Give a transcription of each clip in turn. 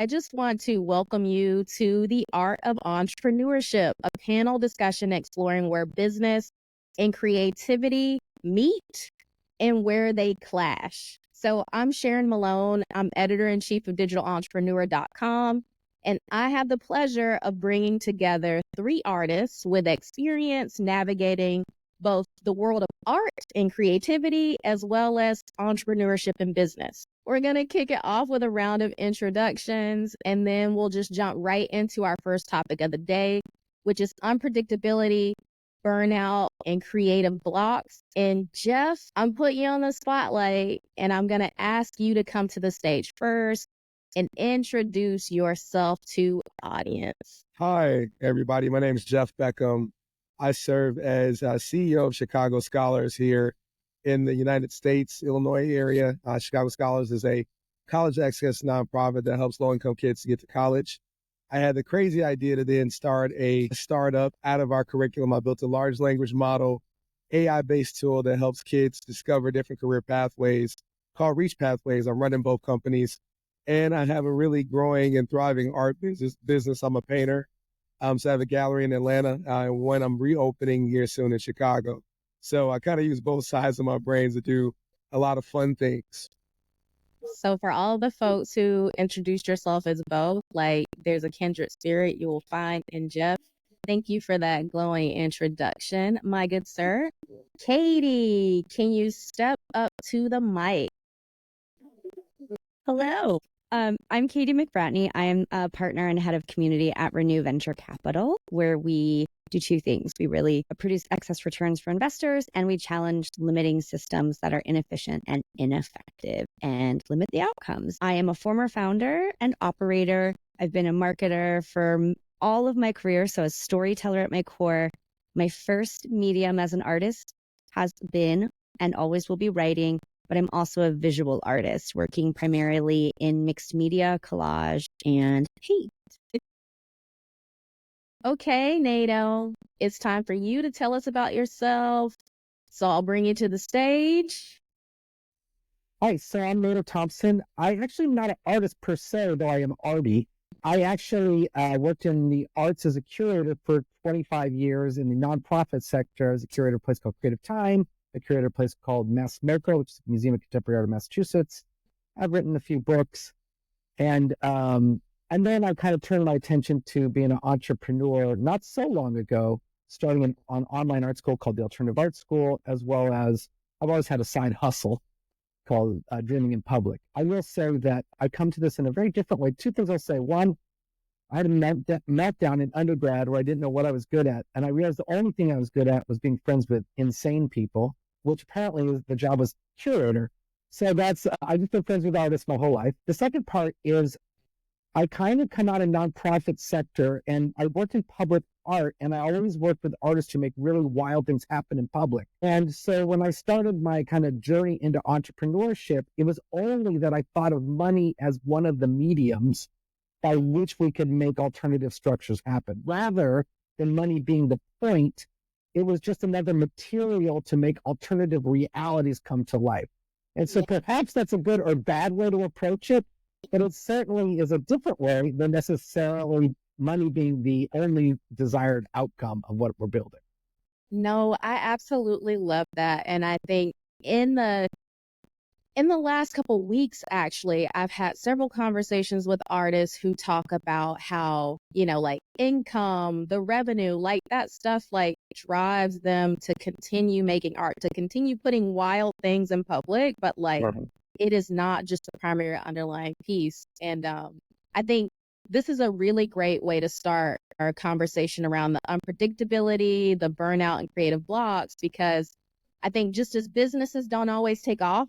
I just want to welcome you to the Art of Entrepreneurship, a panel discussion exploring where business and creativity meet and where they clash. So I'm Sharon Malone. I'm editor-in-chief of digitalentrepreneur.com, and I have the pleasure of bringing together three artists with experience navigating both the world of art and creativity, as well as entrepreneurship and business. We're going to kick it off with a round of introductions, and then we'll just jump right into our first topic of the day, which is unpredictability, burnout, and creative blocks. And Jeff, I'm putting you on the spotlight, and I'm going to ask you to come to the stage first and introduce yourself to the audience. Hi, everybody. My name is Jeff Beckham. I serve as CEO of Chicago Scholars here in the United States, Illinois area. Chicago Scholars is a college access nonprofit that helps low-income kids to get to college. I had the crazy idea to then start a startup out of our curriculum. I built a large language model, AI-based tool that helps kids discover different career pathways called Reach Pathways. I'm running both companies, and I have a really growing and thriving art business. I'm a painter. So I have a gallery in Atlanta, and one I'm reopening here soon in Chicago. So I kind of use both sides of my brains to do a lot of fun things. So for all the folks who introduced yourself as both, like there's a kindred spirit you will find in Jeff. Thank you for that glowing introduction, my good sir. Katie, can you step up to the mic? Hello. I'm Katie McBratney. I'm a partner and head of community at Renew Venture Capital, where we do two things. We really produce excess returns for investors, and we challenge limiting systems that are inefficient and ineffective and limit the outcomes. I am a former founder and operator. I've been a marketer for all of my career, so a storyteller at my core. My first medium as an artist has been and always will be writing, but I'm also a visual artist working primarily in mixed media, collage, and paint. Okay, Nato, it's time for you to tell us about yourself. So I'll bring you to the stage. Hi, so I'm Nato Thompson. I'm actually not an artist per se, though I am arty. I actually worked in the arts as a curator for 25 years in the nonprofit sector as a curator of a place called Creative Time, a curator of a place called Mass Merco, which is a Museum of Contemporary Art of Massachusetts. I've written a few books, and then I kind of turned my attention to being an entrepreneur not so long ago, starting an online art school called the Alternative Art School, as well as I've always had a side hustle called Dreaming in Public. I will say that I come to this in a very different way. Two things I'll say. One, I had a meltdown in undergrad where I didn't know what I was good at. And I realized the only thing I was good at was being friends with insane people, which apparently is the job was curator. So that's, I've just been friends with artists my whole life. The second part is I kind of come out of nonprofit sector, and I worked in public art, and I always worked with artists who make really wild things happen in public. And so when I started my kind of journey into entrepreneurship, it was only that I thought of money as one of the mediums by which we could make alternative structures happen. Rather than money being the point, it was just another material to make alternative realities come to life. And so perhaps that's a good or bad way to approach it, but it certainly is a different way than necessarily money being the only desired outcome of what we're building. No, I absolutely love that. And I think in the last couple of weeks, actually, I've had several conversations with artists who talk about how, like income, the revenue, like that stuff, like drives them to continue making art, to continue putting wild things in public, but like it is not just the primary underlying piece. And I think this is a really great way to start our conversation around the unpredictability, the burnout, and creative blocks, because I think just as businesses don't always take off,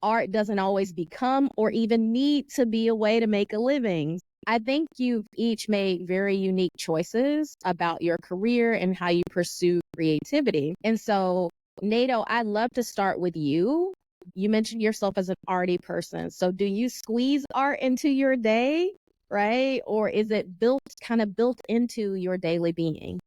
art doesn't always become or even need to be a way to make a living. I think you've each made very unique choices about your career and how you pursue creativity. And so, Nato, I'd love to start with you. You mentioned yourself as an arty person. So do you squeeze art into your day, right? Or is it kind of built into your daily being?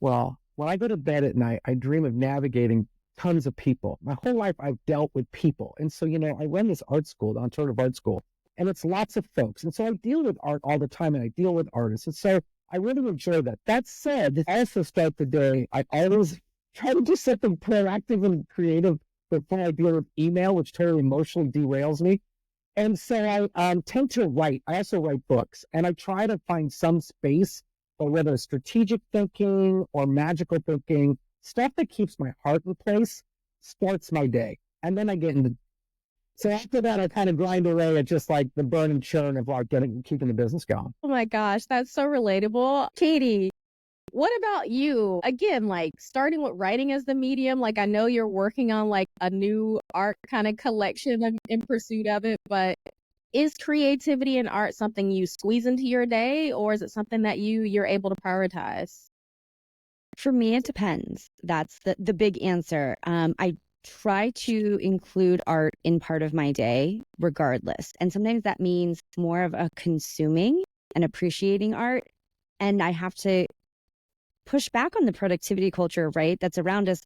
Well, when I go to bed at night, I dream of navigating tons of people. My whole life, I've dealt with people. And so, I run this art school, the Alternative Art School, and it's lots of folks. And so I deal with art all the time, and I deal with artists. And so I really enjoy that. That said, I also start the day, I always try to do something proactive and creative before I deal with email, which totally emotionally derails me. And so I tend to write. I also write books, and I try to find some space for whether it's strategic thinking or magical thinking, stuff that keeps my heart in place, starts my day. And then I get into, so after that, I kind of grind away at just like the burn and churn of like keeping the business going. Oh my gosh, that's so relatable. Katie, what about you? Again, like starting with writing as the medium, like I know you're working on like a new art kind of collection in pursuit of it, but is creativity and art something you squeeze into your day, or is it something that you're able to prioritize? For me, it depends. That's the big answer. I try to include art in part of my day regardless. And sometimes that means more of a consuming and appreciating art. And I have to push back on the productivity culture, right? That's around us,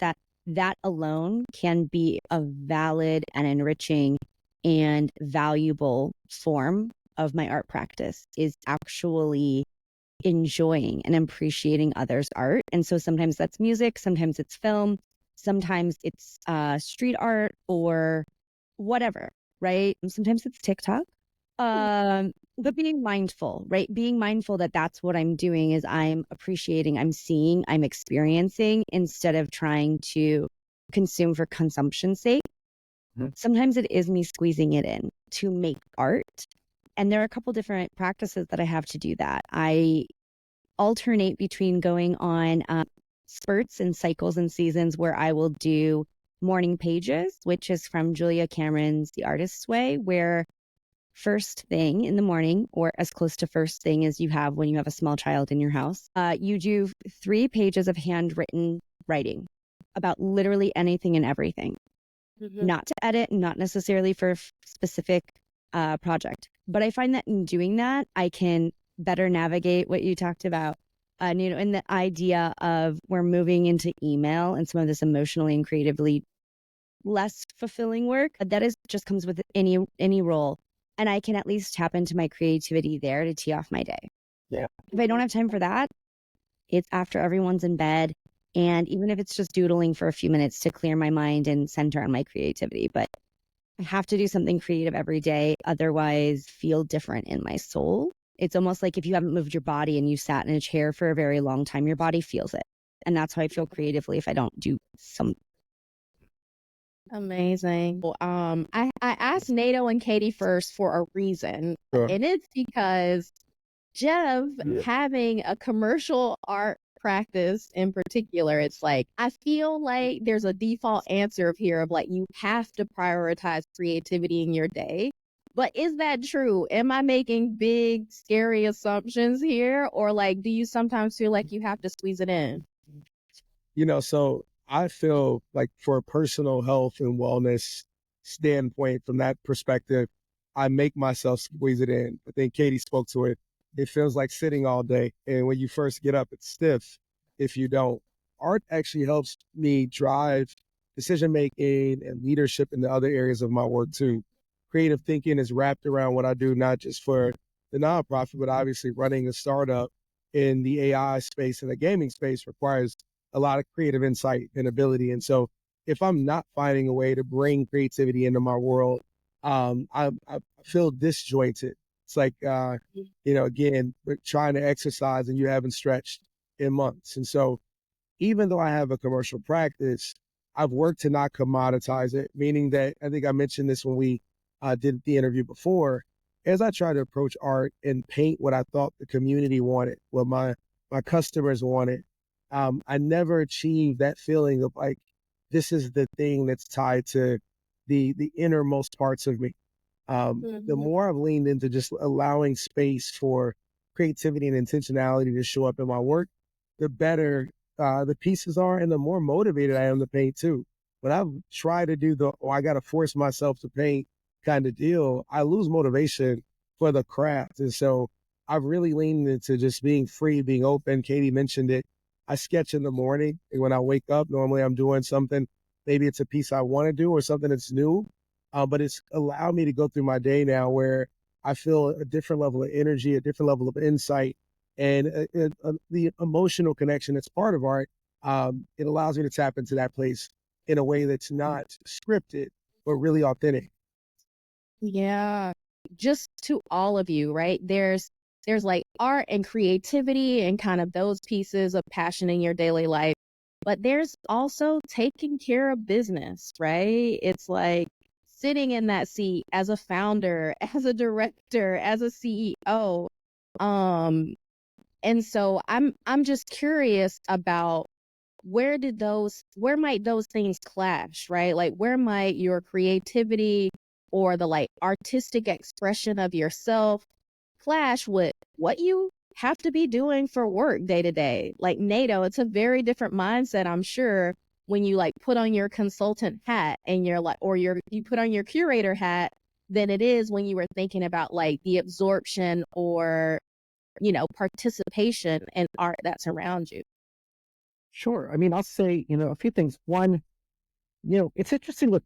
that alone can be a valid and enriching and valuable form of my art practice, is actually enjoying and appreciating others' art. And so sometimes that's music, sometimes it's film, sometimes it's street art or whatever, right? Sometimes it's TikTok. But being mindful, right? Being mindful that that's what I'm doing is I'm appreciating, I'm seeing, I'm experiencing instead of trying to consume for consumption's sake. Mm-hmm. Sometimes it is me squeezing it in to make art. And there are a couple different practices that I have to do that. I alternate between going on spurts and cycles and seasons where I will do morning pages, which is from Julia Cameron's The Artist's Way, where first thing in the morning, or as close to first thing as you have when you have a small child in your house, you do 3 pages of handwritten writing about literally anything and everything. Mm-hmm. Not to edit, not necessarily for a specific project. But I find that in doing that, I can better navigate what you talked about. In the idea of we're moving into email and some of this emotionally and creatively less fulfilling work, that is just comes with any role. And I can at least tap into my creativity there to tee off my day. Yeah. If I don't have time for that, it's after everyone's in bed. And even if it's just doodling for a few minutes to clear my mind and center on my creativity. But I have to do something creative every day, otherwise feel different in my soul. It's almost like if you haven't moved your body and you sat in a chair for a very long time, your body feels it. And that's how I feel creatively if I don't do some. Amazing. Well, I asked Nato and Katie first for a reason, Sure. and it's because Jeff having a commercial art practice in particular, it's like I feel like there's a default answer here of like you have to prioritize creativity in your day. But is that true? Am I making big, scary assumptions here? Or like, do you sometimes feel like you have to squeeze it in? So I feel like for a personal health and wellness standpoint, from that perspective, I make myself squeeze it in. I think Katie spoke to it. It feels like sitting all day. And when you first get up, it's stiff if you don't. Art actually helps me drive decision-making and leadership in the other areas of my work too. Creative thinking is wrapped around what I do, not just for the nonprofit, but obviously running a startup in the AI space and the gaming space requires a lot of creative insight and ability. And so if I'm not finding a way to bring creativity into my world, I feel disjointed. It's like, again, we're trying to exercise and you haven't stretched in months. And so even though I have a commercial practice, I've worked to not commoditize it, meaning that I think I mentioned this when we did the interview before, as I try to approach art and paint what I thought the community wanted, what my customers wanted, I never achieved that feeling of like, this is the thing that's tied to the innermost parts of me. The more I've leaned into just allowing space for creativity and intentionality to show up in my work, the better the pieces are and the more motivated I am to paint too. When I try to do I got to force myself to paint kind of deal, I lose motivation for the craft. And so I've really leaned into just being free, being open. Katie mentioned it. I sketch in the morning, and when I wake up, normally I'm doing something. Maybe it's a piece I want to do or something that's new, but it's allowed me to go through my day now where I feel a different level of energy, a different level of insight, and the emotional connection that's part of art. It allows me to tap into that place in a way that's not scripted, but really authentic. Yeah. Just to all of you, right? There's like art and creativity and kind of those pieces of passion in your daily life. But there's also taking care of business, right? It's like sitting in that seat as a founder, as a director, as a CEO. Um, and so I'm just curious about where might those things clash, right? Like where might your creativity or the like artistic expression of yourself clash with what you have to be doing for work day to day? Like Nato, it's a very different mindset, I'm sure, when you like put on your consultant hat and you're like, or you put on your curator hat than it is when you were thinking about like the absorption or, participation in art that's around you. Sure. I mean, I'll say, a few things. One, it's interesting what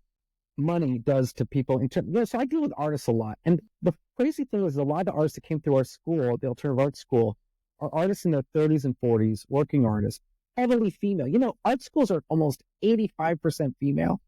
money does to people. So I deal with artists a lot. And the crazy thing is a lot of the artists that came through our school, the alternative art school, are artists in their 30s and 40s, working artists, heavily female. Art schools are almost 85% female.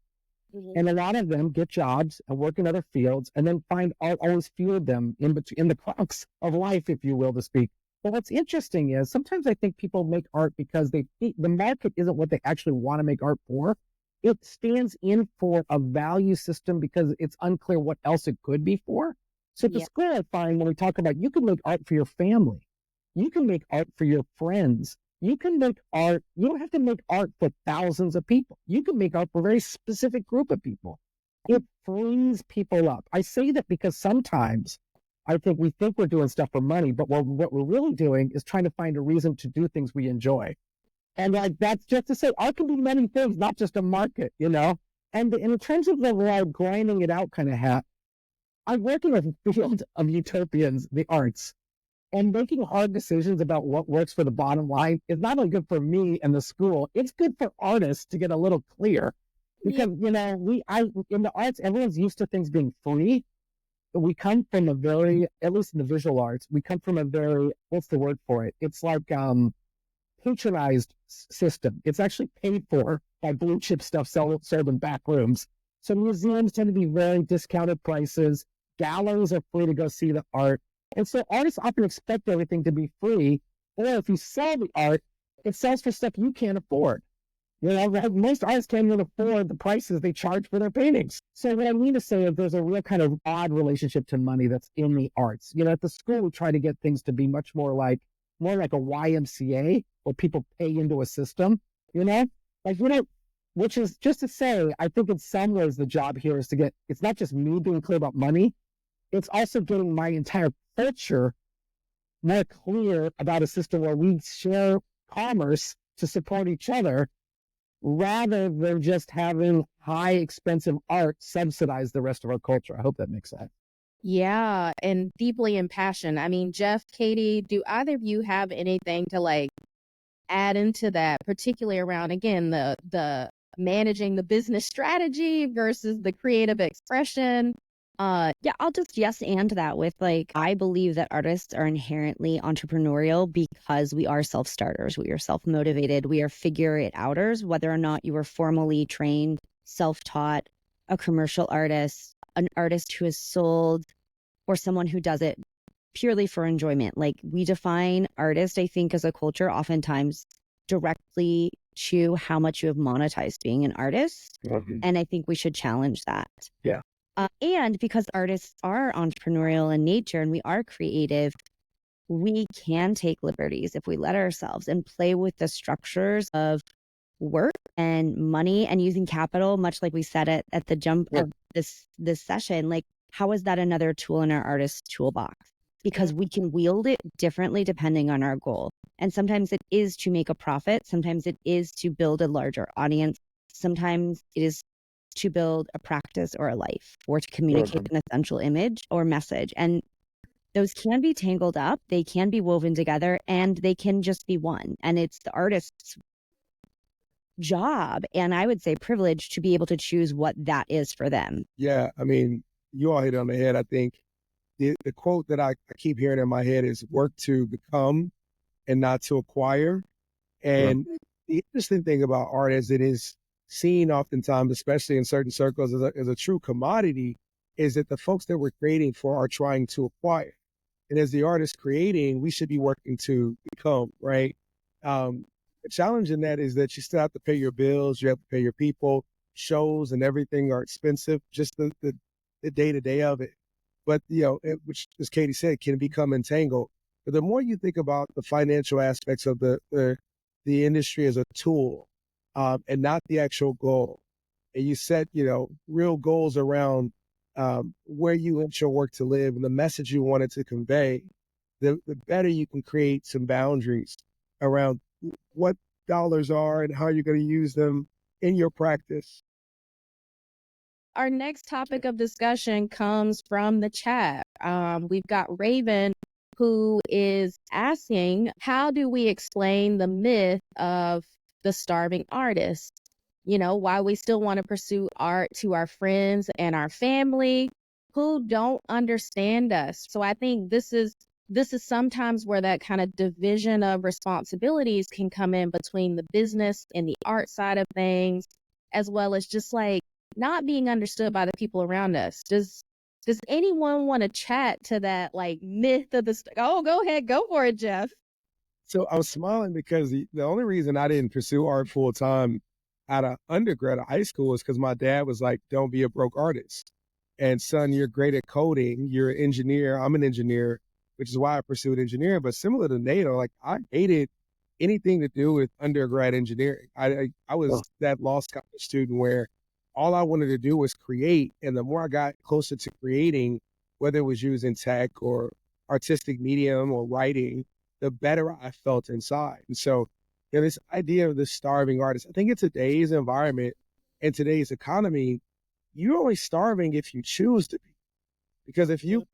Mhm. And a lot of them get jobs and work in other fields and then find art always fueled them in the crux of life, if you will, to speak. But what's interesting is sometimes I think people make art because the market isn't what they actually want to make art for. It stands in for a value system because it's unclear what else it could be for. So at the Yeah. school, I find when we talk about you can make art for your family, you can make art for your friends, you can make art. You don't have to make art for thousands of people. You can make art for a very specific group of people. It frees people up. I say that because sometimes I think we think we're doing stuff for money, but what we're really doing is trying to find a reason to do things we enjoy. And like that's just to say, art can be many things, not just a market, And in terms of the grinding it out kind of hat, I work in a field of utopians, the arts. And making hard decisions about what works for the bottom line is not only good for me and the school, it's good for artists to get a little clear. Because, in the arts, everyone's used to things being free. But we come from at least in the visual arts, we come from a very, what's the word for it? It's like patronized system. It's actually paid for by blue chip stuff sold in back rooms. So museums tend to be very discounted prices. Galleries are free to go see the art. And so artists often expect everything to be free, or if you sell the art, it sells for stuff you can't afford. Most artists can't even afford the prices they charge for their paintings. So what I mean to say is there's a real kind of odd relationship to money that's in the arts. At the school, we try to get things to be much more like a YMCA, where people pay into a system, which is just to say, I think in some ways the job here is it's not just me being clear about money, it's also getting my entire culture more clear about a system where we share commerce to support each other rather than just having high expensive art subsidize the rest of our culture. I hope that makes sense. Yeah, and deeply impassioned. I mean, Jeff, Katie, do either of you have anything to like add into that, particularly around again the managing the business strategy versus the creative expression? Yeah, I'll just yes and that with I believe that artists are inherently entrepreneurial because we are self-starters. We are self-motivated. We are figure-it-outers, whether or not you were formally trained, self-taught, a commercial artist, an artist who is sold, or someone who does it purely for enjoyment. We define artist, I think, as a culture, oftentimes directly to how much you have monetized being an artist. Mm-hmm. And I think we should challenge that. Yeah. And because artists are entrepreneurial in nature and we are creative, we can take liberties if we let ourselves and play with the structures of work and money and using capital, much like we said at the jump of this session. How is that another tool in our artist toolbox? Because we can wield it differently depending on our goal. And sometimes it is to make a profit. Sometimes it is to build a larger audience. Sometimes it is to build a practice or a life or to communicate an essential image or message. And those can be tangled up, they can be woven together, and they can just be one. And it's the artist's job, and I would say privilege, to be able to choose what that is for them. Yeah, I mean, you all hit it on the head. I think the quote that I keep hearing in my head is work to become and not to acquire. And the interesting thing about art is it is seen oftentimes, especially in certain circles, as a true commodity, is that the folks that we're creating for are trying to acquire. And as the artist creating, we should be working to become, right? The challenge in that is that you still have to pay your bills, you have to pay your people, shows and everything are expensive, just the day-to-day of it. But, which, as Katie said, can become entangled. But the more you think about the financial aspects of the industry as a tool, and not the actual goal, and you set, real goals around where you want your work to live and the message you want it to convey, the better you can create some boundaries around what dollars are and how you're going to use them in your practice. Our next topic of discussion comes from the chat. We've got Raven, who is asking, how do we explain the myth of the starving artist? Why we still want to pursue art to our friends and our family who don't understand us. So I think this is sometimes where that kind of division of responsibilities can come in between the business and the art side of things, as well as just like not being understood by the people around us. Does anyone want to chat to that like myth of the oh, go ahead, go for it, Jeff. So I was smiling because the only reason I didn't pursue art full time out of undergrad or high school is because my dad was like, don't be a broke artist. And son, you're great at coding. You're an engineer. I'm an engineer, which is why I pursued engineering. But similar to Nato, like I hated anything to do with undergrad engineering. I was that lost college student where all I wanted to do was create. And the more I got closer to creating, whether it was using tech or artistic medium or writing, the better I felt inside. And so, this idea of the starving artist, I think in today's environment and today's economy, you're only starving if you choose to be. Because if you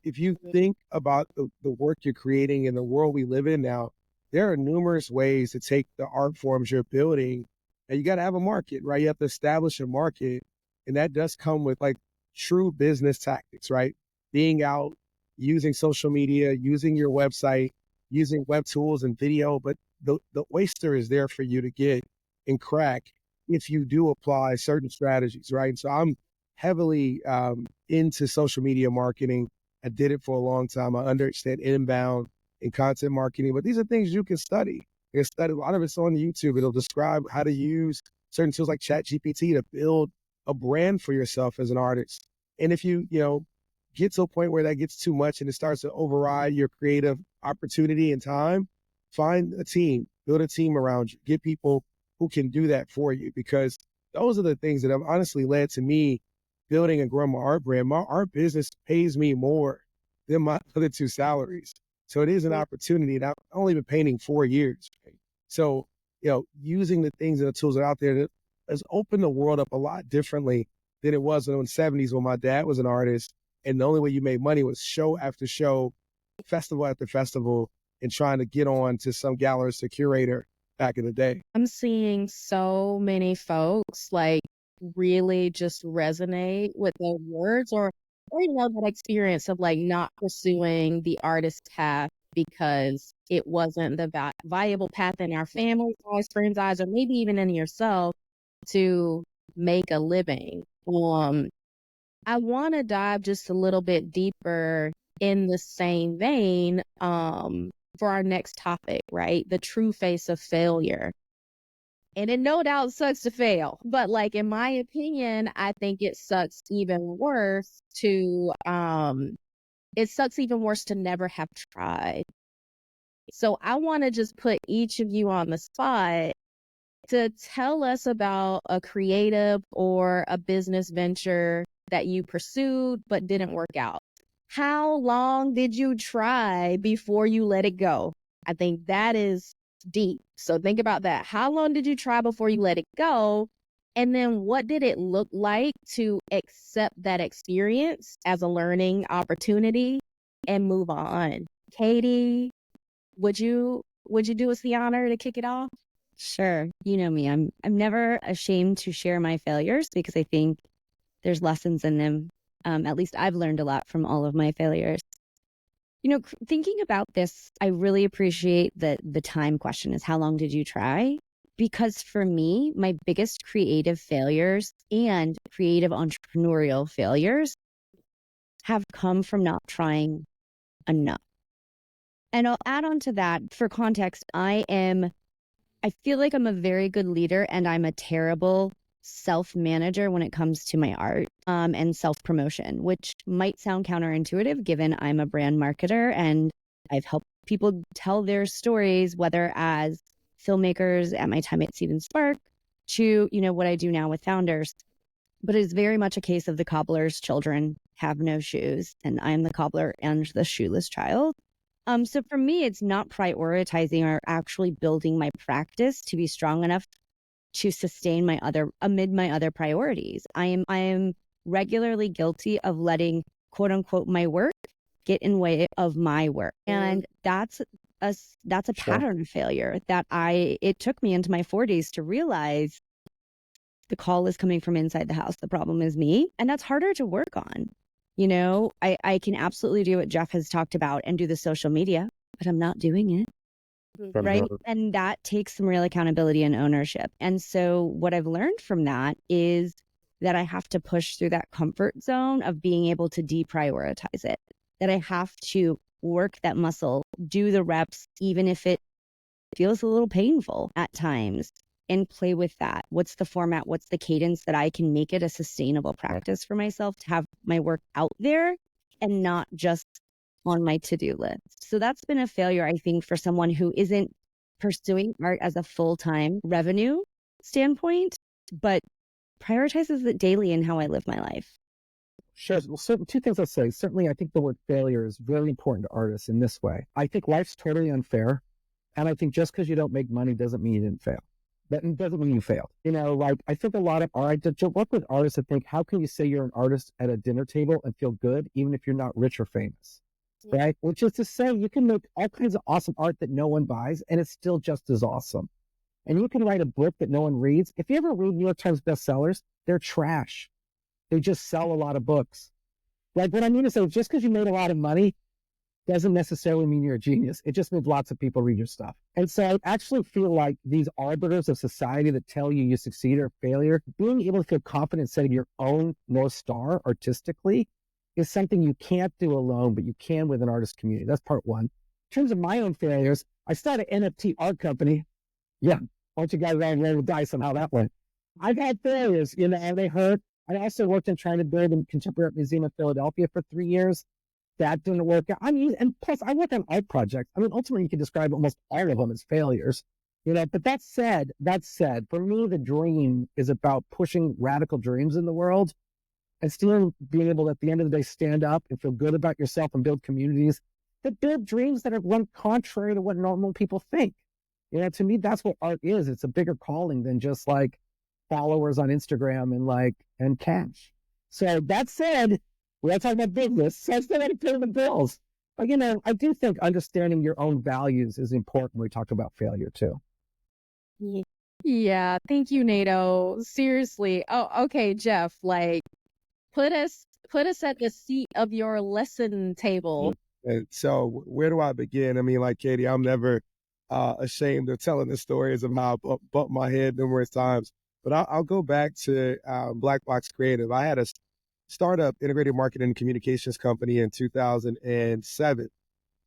think about the work you're creating in the world we live in now, there are numerous ways to take the art forms you're building, and you got to have a market, right? You have to establish a market, and that does come with like true business tactics, right? Being out, using social media, using your website, using web tools and video, but the oyster is there for you to get and crack if you do apply certain strategies, right? And so I'm heavily into social media marketing. I did it for a long time. I understand inbound and content marketing, but these are things you can study. You can study, a lot of it's on YouTube. It'll describe how to use certain tools like ChatGPT to build a brand for yourself as an artist. And if you get to a point where that gets too much and it starts to override your creative opportunity and time, find a team, build a team around you, get people who can do that for you, because those are the things that have honestly led to me building and growing my art brand. My art business pays me more than my other two salaries. So it is an opportunity, and I've only been painting 4 years. Right? So, using the things and the tools that are out there that has opened the world up a lot differently than it was in the 70s when my dad was an artist. And the only way you made money was show after show, festival after festival, and trying to get on to some gallerist or curator back in the day. I'm seeing so many folks like really just resonate with the words or that experience of like not pursuing the artist path because it wasn't the viable path in our family's eyes, friends' eyes, or maybe even in yourself to make a living. I want to dive just a little bit deeper in the same vein for our next topic, right? The true face of failure. And it no doubt sucks to fail, but like in my opinion, I think it sucks even worse to never have tried. So I want to just put each of you on the spot to tell us about a creative or a business venture that you pursued but didn't work out. How long did you try before you let it go? I think that is deep. So think about that. How long did you try before you let it go? And then what did it look like to accept that experience as a learning opportunity and move on? Katie, would you do us the honor to kick it off? Sure. You know me. I'm never ashamed to share my failures because I think there's lessons in them. At least I've learned a lot from all of my failures. Thinking about this, I really appreciate the time question is how long did you try? Because for me, my biggest creative failures and creative entrepreneurial failures have come from not trying enough. And I'll add on to that for context, I feel like I'm a very good leader and I'm a terrible self-manager when it comes to my art and self-promotion, which might sound counterintuitive given I'm a brand marketer and I've helped people tell their stories, whether as filmmakers at my time at Seed and Spark to, what I do now with founders. But it's very much a case of the cobbler's children have no shoes and I'm the cobbler and the shoeless child. So for me, it's not prioritizing or actually building my practice to be strong enough to sustain amid my other priorities. I am regularly guilty of letting quote unquote my work get in way of my work. And that's a pattern of failure that it took me into my 40s to realize the call is coming from inside the house. The problem is me. And that's harder to work on. I can absolutely do what Jeff has talked about and do the social media, but I'm not doing it. Right. And that takes some real accountability and ownership. And so what I've learned from that is that I have to push through that comfort zone of being able to deprioritize it, that I have to work that muscle, do the reps, even if it feels a little painful at times, and play with that. What's the format? What's the cadence that I can make it a sustainable practice for myself to have my work out there and not just on my to-do list. So that's been a failure, I think, for someone who isn't pursuing art as a full-time revenue standpoint, but prioritizes it daily in how I live my life. Sure. Well, two things I'll say. Certainly, I think the word failure is very important to artists in this way. I think life's totally unfair. And I think just because you don't make money doesn't mean you didn't fail. That doesn't mean you failed. I think a lot of art, to work with artists, I think, how can you say you're an artist at a dinner table and feel good, even if you're not rich or famous? Right? Which is to say, you can make all kinds of awesome art that no one buys, and it's still just as awesome. And you can write a book that no one reads. If you ever read New York Times bestsellers, they're trash. They just sell a lot of books. Like, what I mean is, so just because you made a lot of money doesn't necessarily mean you're a genius. It just means lots of people read your stuff. And so I actually feel like these arbiters of society that tell you you succeed or failure, being able to feel confident setting your own North Star artistically is something you can't do alone, but you can with an artist community. That's part one. In terms of my own failures, I started an NFT art company. Yeah, why don't you guys all roll the dice on how that went? I've had failures, and they hurt. I also worked on trying to build a contemporary art museum in Philadelphia for 3 years. That didn't work out. And plus I work on art projects. Ultimately you can describe almost all of them as failures, but that said, for me, the dream is about pushing radical dreams in the world and still being able to, at the end of the day, stand up and feel good about yourself and build communities that build dreams that are run contrary to what normal people think. To me, that's what art is. It's a bigger calling than just like followers on Instagram and cash. So that said, we're not talking about business, so I still got to pay the bills. But, I do think understanding your own values is important when we talk about failure too. Yeah, thank you, Nato. Seriously. Oh, okay, Jeff, put us at the seat of your lesson table. And so where do I begin? Katie, I'm never ashamed of telling the stories of how I bumped my head numerous times. But I'll go back to Black Box Creative. I had a startup integrated marketing and communications company in 2007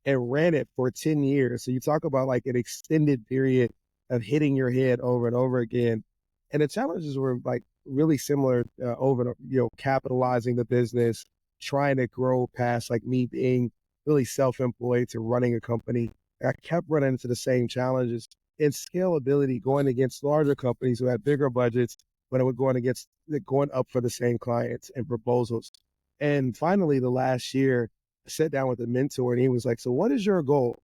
and ran it for 10 years. So you talk about an extended period of hitting your head over and over again. And the challenges were really similar over, capitalizing the business, trying to grow past me being really self-employed to running a company. I kept running into the same challenges and scalability, going against larger companies who had bigger budgets, when it was going up for the same clients and proposals. And finally, the last year, I sat down with a mentor and he was like, so what is your goal?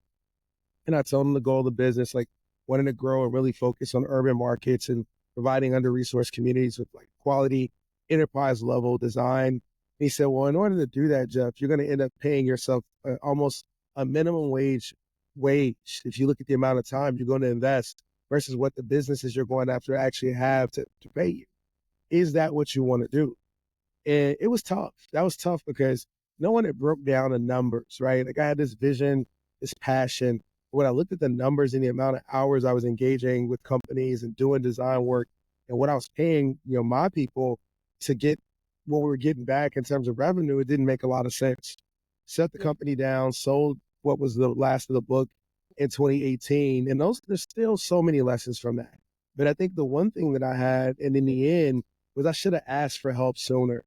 And I told him the goal of the business, wanting to grow and really focus on urban markets and providing under-resourced communities with quality enterprise level design. And he said, well, in order to do that, Jeff, you're going to end up paying yourself almost a minimum wage. If you look at the amount of time you're going to invest versus what the businesses you're going after actually have to pay you. Is that what you want to do? And it was tough. That was tough because no one had broke down the numbers, right? Like I had this vision, this passion. When I looked at the numbers and the amount of hours I was engaging with companies and doing design work and what I was paying, my people to get what we were getting back in terms of revenue, it didn't make a lot of sense. Set the company down, sold what was the last of the book in 2018. And there's still so many lessons from that. But I think the one thing that I had, and in the end, was I should have asked for help sooner.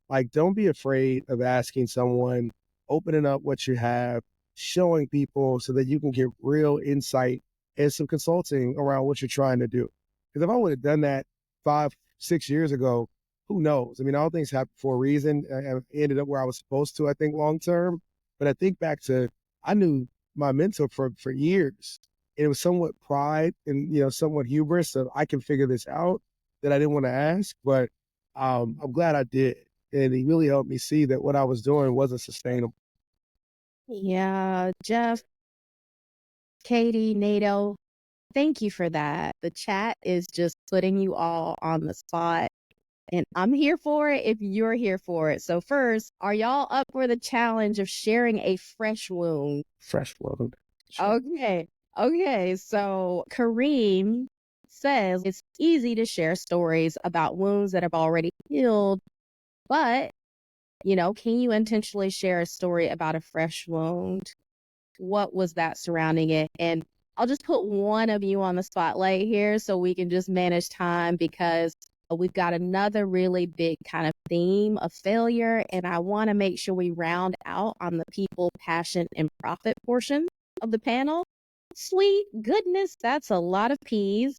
Like, don't be afraid of asking someone, opening up what you have, showing people so that you can get real insight and some consulting around what you're trying to do. Because if I would have done that 5, 6 years ago, who knows? I mean, all things happen for a reason. I ended up where I was supposed to, I think, long term. But I think back to, I knew my mentor for years. And it was somewhat pride and, somewhat hubris that I can figure this out that I didn't want to ask. But I'm glad I did. And he really helped me see that what I was doing wasn't sustainable. Yeah, Jeff, Katie, Nato, thank you for that. The chat is just putting you all on the spot. And I'm here for it if you're here for it. So first, are y'all up for the challenge of sharing a fresh wound? Fresh wound. Sure. Okay. Okay. So Kareem says it's easy to share stories about wounds that have already healed, but, can you intentionally share a story about a fresh wound? What was that surrounding it? And I'll just put one of you on the spotlight here so we can just manage time, because we've got another really big kind of theme of failure. And I want to make sure we round out on the people, passion, and profit portion of the panel. Sweet goodness, that's a lot of P's.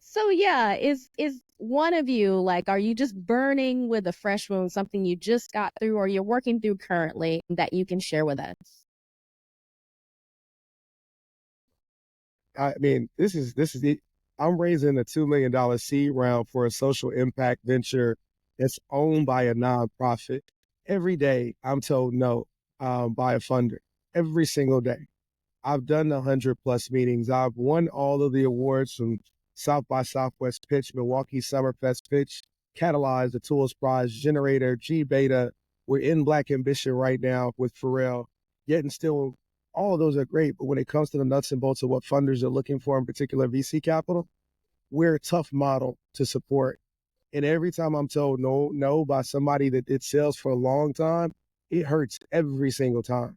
So yeah, is one of you, like, are you just burning with a fresh wound, something you just got through or you're working through currently that you can share with us? I mean, this is it. I'm raising a $2 million seed round for a social impact venture that's owned by a nonprofit. Every day I'm told no by a funder. Every single day. I've done 100+ meetings. I've won all of the awards from South by Southwest Pitch, Milwaukee Summerfest Pitch, Catalyze, the Tools Prize, Generator, G Beta. We're in Black Ambition right now with Pharrell. Yet and still, all of those are great. But when it comes to the nuts and bolts of what funders are looking for, in particular VC capital, we're a tough model to support. And every time I'm told no by somebody that did sales for a long time, it hurts every single time.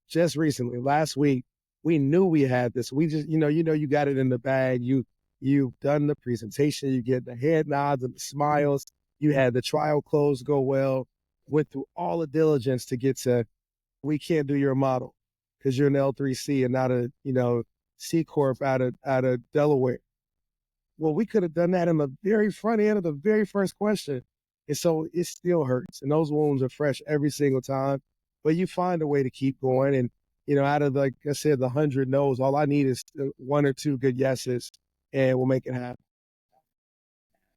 Just recently, last week, we knew we had this. We just, you got it in the bag. You've done the presentation. You get the head nods and the smiles. You had the trial close go well. Went through all the diligence to get to, we can't do your model because you're an L3C and not a, C Corp out of Delaware. Well, we could have done that in the very front end of the very first question. And so it still hurts. And those wounds are fresh every single time. But you find a way to keep going. And, out of, like I said, the 100 no's, all I need is 1 or 2 good yeses, and we'll make it happen.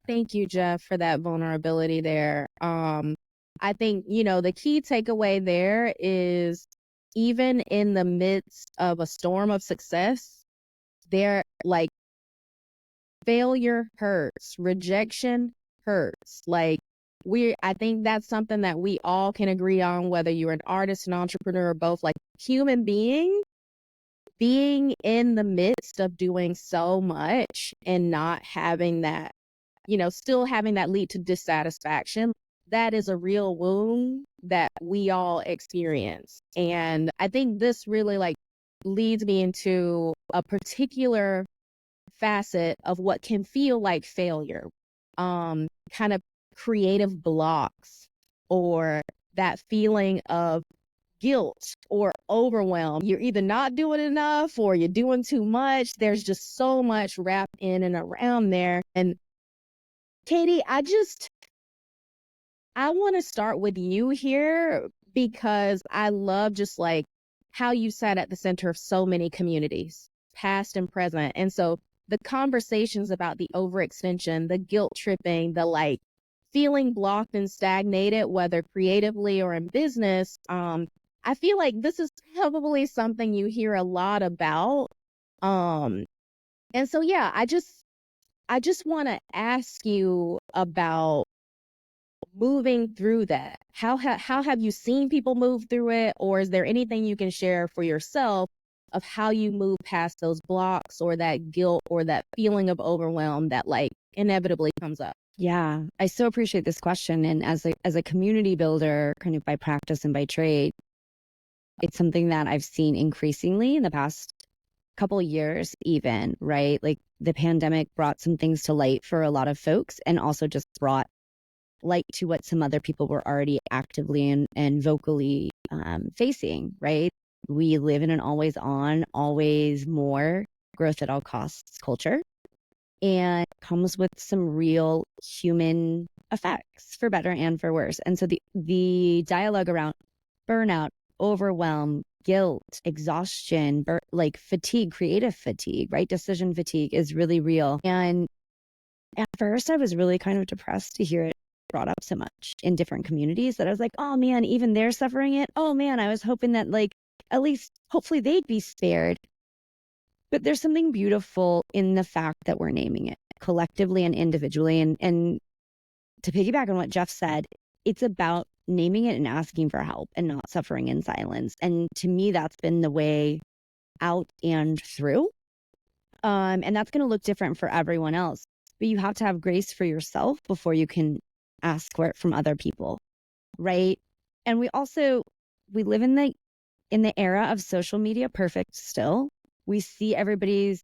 Thank you, Jeff, for that vulnerability there. I think, the key takeaway there is, even in the midst of a storm of success, failure hurts, rejection hurts. I think that's something that we all can agree on, whether you're an artist, an entrepreneur, or both. Like, human being in the midst of doing so much and not having that, still having that lead to dissatisfaction, that is a real wound that we all experience. And I think this really leads me into a particular facet of what can feel like failure, kind of creative blocks, or that feeling of guilt or overwhelm. You're either not doing enough or you're doing too much. There's just so much wrapped in and around there. And Katie, I want to start with you here, because I love just how you sat at the center of so many communities, past and present. And so the conversations about the overextension, the guilt tripping, the feeling blocked and stagnated, whether creatively or in business, I feel like this is probably something you hear a lot about. And so, yeah, I just want to ask you about moving through that? How have you seen people move through it? Or is there anything you can share for yourself of how you move past those blocks or that guilt or that feeling of overwhelm that like inevitably comes up? Yeah, I so appreciate this question. And as a community builder, kind of by practice and by trade, it's something that I've seen increasingly in the past couple of years even, right? Like the pandemic brought some things to light for a lot of folks and also just brought light to what some other people were already actively and vocally facing, right? We live in an always on, always more growth at all costs culture, and comes with some real human effects for better and for worse. And so the dialogue around burnout, overwhelm, guilt, exhaustion, like fatigue, creative fatigue, right? Decision fatigue is really real. And at first I was really kind of depressed to hear it brought up so much in different communities that I was like, oh man, even they're suffering it. Oh man, I was hoping that like, at least hopefully they'd be spared. But there's something beautiful in the fact that we're naming it collectively and individually. And to piggyback on what Jeff said, it's about naming it and asking for help and not suffering in silence. And to me, that's been the way out and through. And that's going to look different for everyone else. But you have to have grace for yourself before you can ask for it from other people, right? And we live in the era of social media perfect still. We see everybody's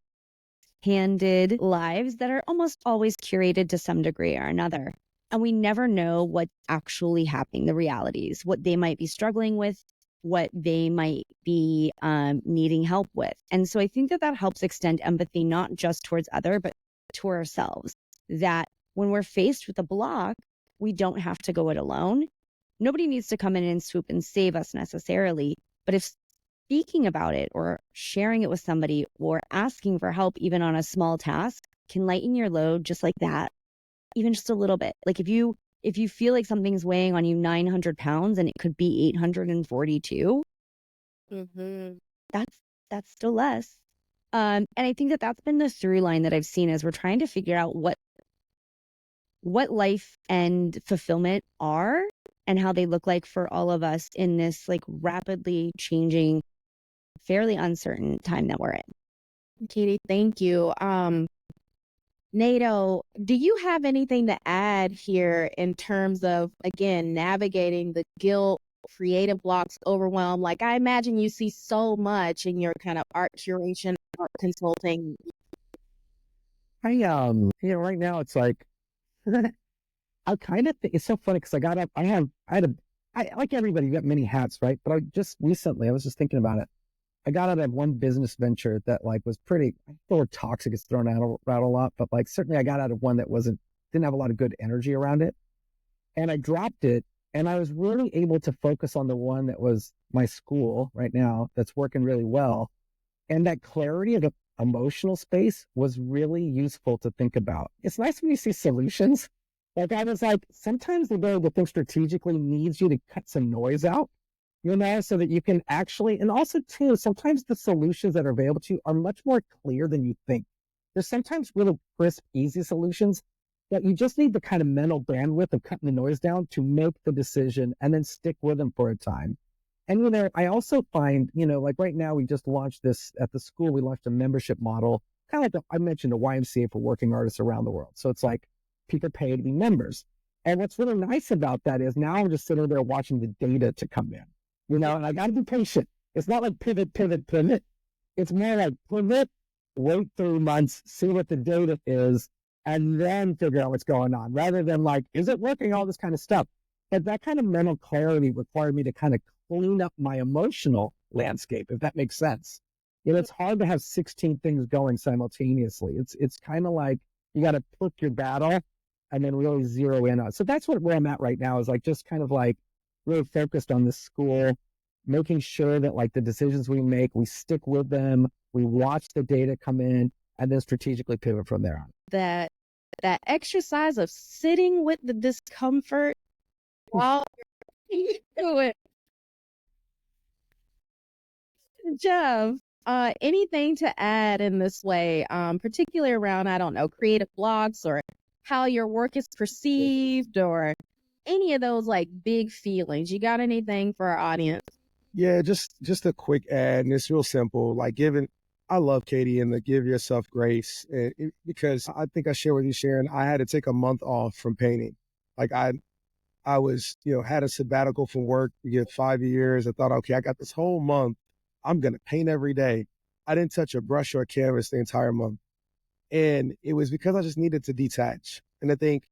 candid lives that are almost always curated to some degree or another. And we never know what's actually happening, the realities, what they might be struggling with, what they might be needing help with. And so I think that helps extend empathy, not just towards other, but to ourselves, that when we're faced with a block, we don't have to go it alone. Nobody needs to come in and swoop and save us necessarily. But if speaking about it or sharing it with somebody or asking for help, even on a small task, can lighten your load just like that, even just a little bit. Like if you feel like something's weighing on you 900 pounds and it could be 842, that's still less. And I think that's been the through line that I've seen as we're trying to figure out what life and fulfillment are and how they look like for all of us in this like rapidly changing, fairly uncertain time that we're in. Katie, thank you. Nato, do you have anything to add here in terms of, again, navigating the guilt, creative blocks, overwhelm? Like I imagine you see so much in your kind of art curation, art consulting. Right now it's like, I kind of think it's so funny because I like everybody, you got many hats, right? But I was just thinking about it. I got out of one business venture that like was pretty, the word toxic is thrown out a lot, but like certainly I got out of one that didn't have a lot of good energy around it. And I dropped it and I was really able to focus on the one that was my school right now that's working really well. And that clarity of the emotional space was really useful to think about. It's nice when you see solutions. Like I was like, sometimes the ability to think strategically needs you to cut some noise out, so that you can actually, and also too, sometimes the solutions that are available to you are much more clear than you think. There's sometimes really crisp, easy solutions that you just need the kind of mental bandwidth of cutting the noise down to make the decision and then stick with them for a time. And I also find, like right now we just launched this at the school, we launched a membership model, kind of like I mentioned the YMCA for working artists around the world. So it's like people pay to be members. And what's really nice about that is now I'm just sitting there watching the data to come in. And I got to be patient. It's not like pivot. It's more like pivot, wait 3 months, see what the data is, and then figure out what's going on, rather than like, is it working, all this kind of stuff. But that kind of mental clarity required me to kind of clean up my emotional landscape, if that makes sense. It's hard to have 16 things going simultaneously. It's kind of like you got to pick your battle and then really zero in on it. So that's where I'm at right now, is like just kind of like really focused on this school, making sure that like the decisions we make, we stick with them, we watch the data come in, and then strategically pivot from there on. That exercise of sitting with the discomfort while you do it. Jeff, anything to add in this way, particularly around, I don't know, creative blocks or how your work is perceived or any of those like big feelings. You got anything for our audience? Yeah, just a quick ad, and it's real simple. Like I love Katie and the give yourself grace, because I think I share with you, Sharon. I had to take a month off from painting. Like I was, had a sabbatical from work to get 5 years. I thought, okay, I got this whole month. I'm gonna paint every day. I didn't touch a brush or a canvas the entire month, and it was because I just needed to detach. And I think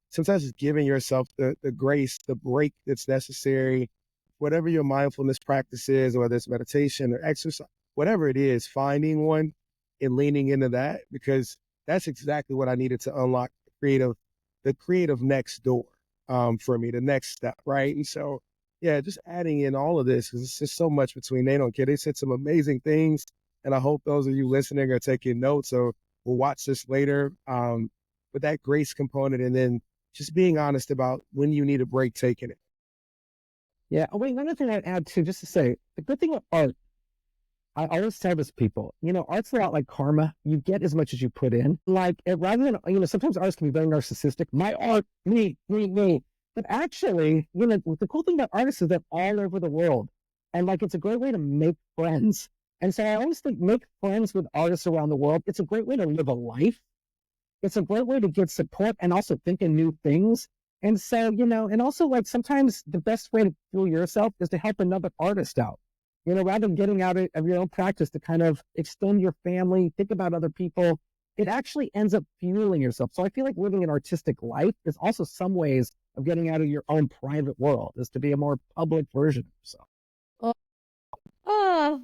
sometimes it's giving yourself the grace, the break that's necessary, whatever your mindfulness practice is, whether it's meditation or exercise, whatever it is, finding one and leaning into that, because that's exactly what I needed to unlock the creative next door, for me, the next step, right? And so, yeah, just adding in all of this, because it's just so much between Nato and Kid. They said some amazing things, and I hope those of you listening are taking notes or will watch this later. But that grace component, and then just being honest about when you need a break, taking it. Yeah. Oh, wait, another thing I'd add too, just to say, the good thing with art, I always tell this people, art's a lot like karma. You get as much as you put in. Like, rather than, sometimes artists can be very narcissistic. My art, me, me, me. But actually, the cool thing about artists is that all over the world. And like, it's a great way to make friends. And so I always think make friends with artists around the world. It's a great way to live a life. It's a great way to get support and also think in new things. And so, and also like sometimes the best way to fuel yourself is to help another artist out. Rather than getting out of your own practice to kind of extend your family, think about other people, it actually ends up fueling yourself. So I feel like living an artistic life is also some ways of getting out of your own private world, is to be a more public version of yourself. Oh, oh,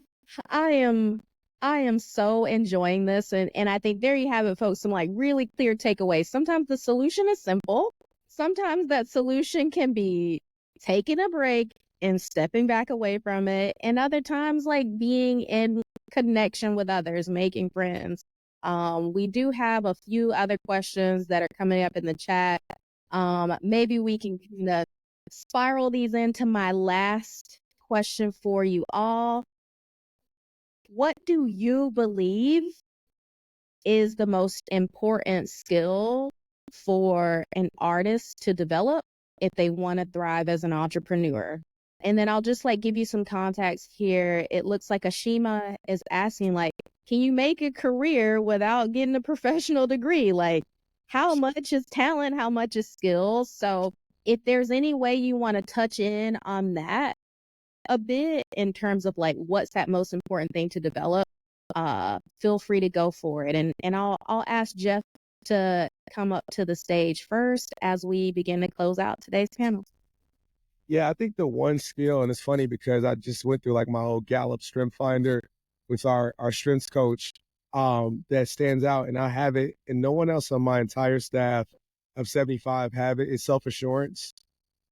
I am so enjoying this, and I think there you have it, folks. Some like really clear takeaways. Sometimes the solution is simple. Sometimes that solution can be taking a break and stepping back away from it, and other times like being in connection with others, making friends. We do have a few other questions that are coming up in the chat. Maybe we can kind of spiral these into my last question for you all. What do you believe is the most important skill for an artist to develop if they want to thrive as an entrepreneur? And then I'll just like give you some context here. It looks like Ashima is asking, like, can you make a career without getting a professional degree? Like, how much is talent? How much is skills? So if there's any way you want to touch in on that a bit in terms of like what's that most important thing to develop, feel free to go for it. And I'll ask Jeff to come up to the stage first as we begin to close out today's panel. Yeah, I think the one skill, and it's funny because I just went through like my old Gallup Strength Finder with our strengths coach, that stands out, and I have it, and no one else on my entire staff of 75 have it. It's self-assurance,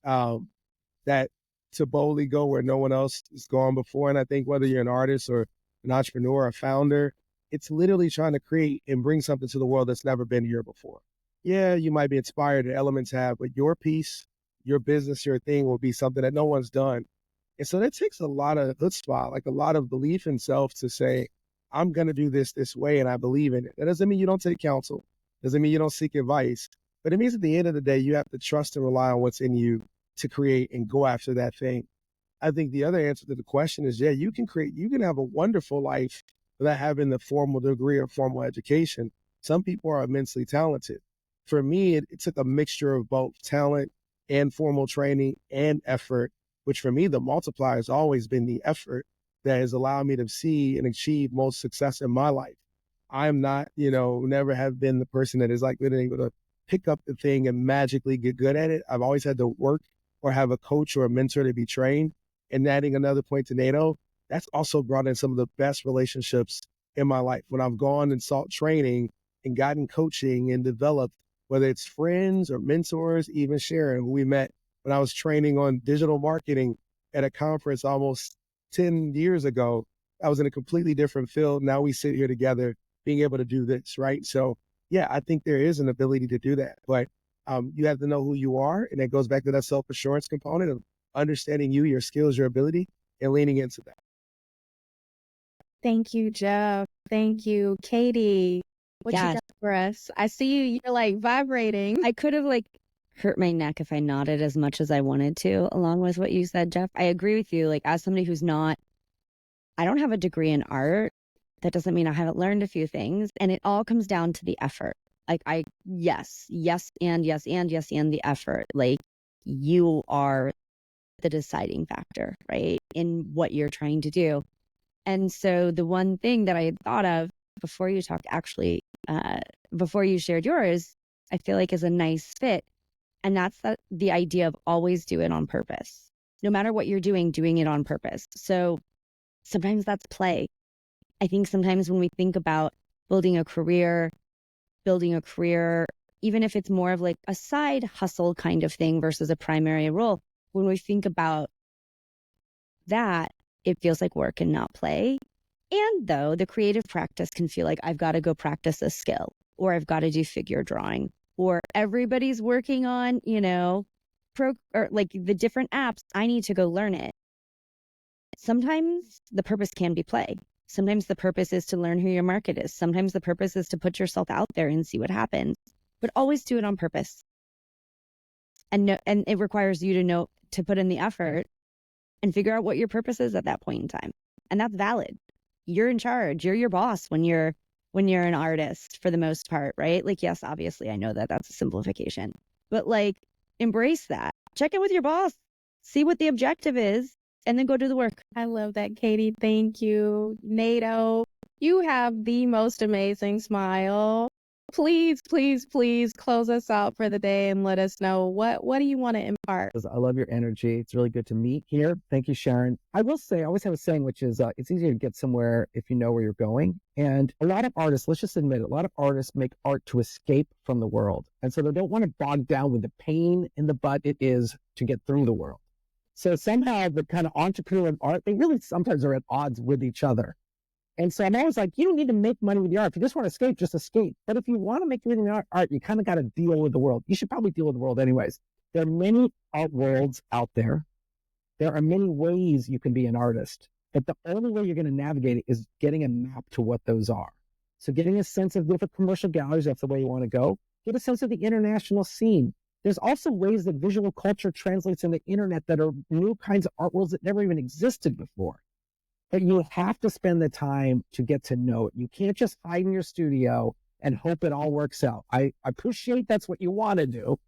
that to boldly go where no one else has gone before. And I think whether you're an artist or an entrepreneur, a founder, it's literally trying to create and bring something to the world that's never been here before. Yeah, you might be inspired, the elements have, but your piece, your business, your thing will be something that no one's done. And so that takes a lot of chutzpah, like a lot of belief in self to say, I'm going to do this way and I believe in it. That doesn't mean you don't take counsel. Doesn't mean you don't seek advice. But it means at the end of the day, you have to trust and rely on what's in you to create and go after that thing. I think the other answer to the question is, yeah, you can have a wonderful life without having the formal degree or formal education. Some people are immensely talented. For me, it took a mixture of both talent and formal training and effort, which for me, the multiplier has always been the effort that has allowed me to see and achieve most success in my life. I'm not, never have been the person that is like been able to pick up the thing and magically get good at it. I've always had to work or have a coach or a mentor to be trained. And adding another point to Nato, that's also brought in some of the best relationships in my life. When I've gone and sought training and gotten coaching and developed, whether it's friends or mentors, even Sharon, who we met when I was training on digital marketing at a conference almost 10 years ago. I was in a completely different field. Now we sit here together being able to do this, right? So yeah, I think there is an ability to do that, but you have to know who you are. And it goes back to that self-assurance component of understanding you, your skills, your ability, and leaning into that. Thank you, Jeff. Thank you, Katie. What you Yes. got for us? I see you. You're like vibrating. I could have hurt my neck if I nodded as much as I wanted to, along with what you said, Jeff. I agree with you. Like, as somebody who's not, I don't have a degree in art. That doesn't mean I haven't learned a few things. And it all comes down to the effort. Like, yes, and the effort. Like, you are the deciding factor, right, in what you're trying to do. And so the one thing that I had thought of before you talked, actually, before you shared yours, I feel like is a nice fit. And that's the idea of always do it on purpose. No matter what you're doing it on purpose. So sometimes that's play. I think sometimes when we think about building a career, even if it's more of like a side hustle kind of thing versus a primary role, when we think about that, it feels like work and not play. And though the creative practice can feel like I've got to go practice a skill, or I've got to do figure drawing, or everybody's working on, or like the different apps, I need to go learn it. Sometimes the purpose can be play. Sometimes the purpose is to learn who your market is. Sometimes the purpose is to put yourself out there and see what happens, but always do it on purpose. And it requires you to put in the effort and figure out what your purpose is at that point in time. And that's valid. You're in charge. You're your boss when you're an artist for the most part, right? Like, yes, obviously I know that that's a simplification, but like, embrace that. Check in with your boss, see what the objective is, and then go do the work. I love that, Katie. Thank you. Nato, you have the most amazing smile. Please, please, please close us out for the day and let us know what do you want to impart? I love your energy. It's really good to meet here. Thank you, Sharon. I will say, I always have a saying, which is it's easier to get somewhere if you know where you're going. And a lot of artists, let's just admit it, a lot of artists make art to escape from the world. And so they don't want to bog down with the pain in the butt it is to get through the world. So somehow the kind of entrepreneur and art, they really sometimes are at odds with each other. And so I'm always like, you don't need to make money with the art. If you just want to escape, just escape. But if you want to make money with art, you kind of got to deal with the world. You should probably deal with the world anyways. There are many art worlds out there. There are many ways you can be an artist. But the only way you're going to navigate it is getting a map to what those are. So getting a sense of different commercial galleries, that's the way you want to go. Get a sense of the international scene. There's also ways that visual culture translates in the internet that are new kinds of art worlds that never even existed before. But you have to spend the time to get to know it. You can't just hide in your studio and hope it all works out. I appreciate that's what you want to do.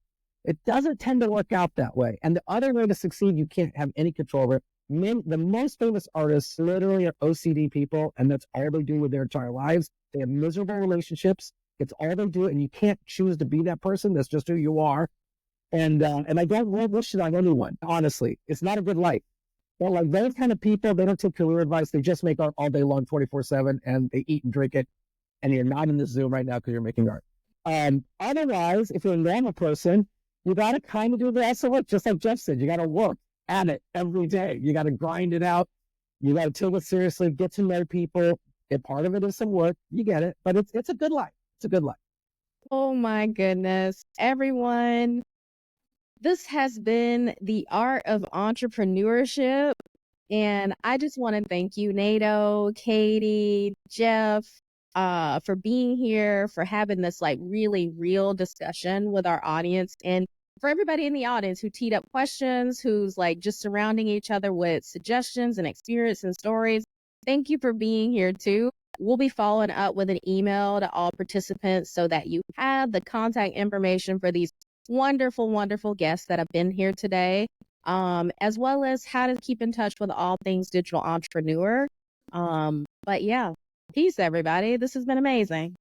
It doesn't tend to work out that way. And the other way to succeed, you can't have any control over it. The most famous artists literally are OCD people, and that's all they do with their entire lives. They have miserable relationships. It's all they do, and you can't choose to be that person. That's just who you are. And I don't wish it on anyone, honestly. It's not a good life. But like those kind of people, they don't take career advice. They just make art all day long, 24/7, and they eat and drink it. And you're not in this Zoom right now because you're making art. Otherwise, if you're a normal person, you got to kind of do the rest of work. Just like Jeff said, you got to work at it every day. You got to grind it out. You got to take it seriously, get to know people. If part of it is some work, you get it. But it's a good life. It's a good life. Oh my goodness. Everyone, this has been the art of entrepreneurship. And I just want to thank you, Nato, Katie, Jeff, for being here, for having this like really real discussion with our audience, and for everybody in the audience who teed up questions, who's like just surrounding each other with suggestions and experience and stories. Thank you for being here too. We'll be following up with an email to all participants so that you have the contact information for these wonderful, wonderful guests that have been here today, as well as how to keep in touch with all things digital entrepreneur. But yeah, peace, everybody. This has been amazing.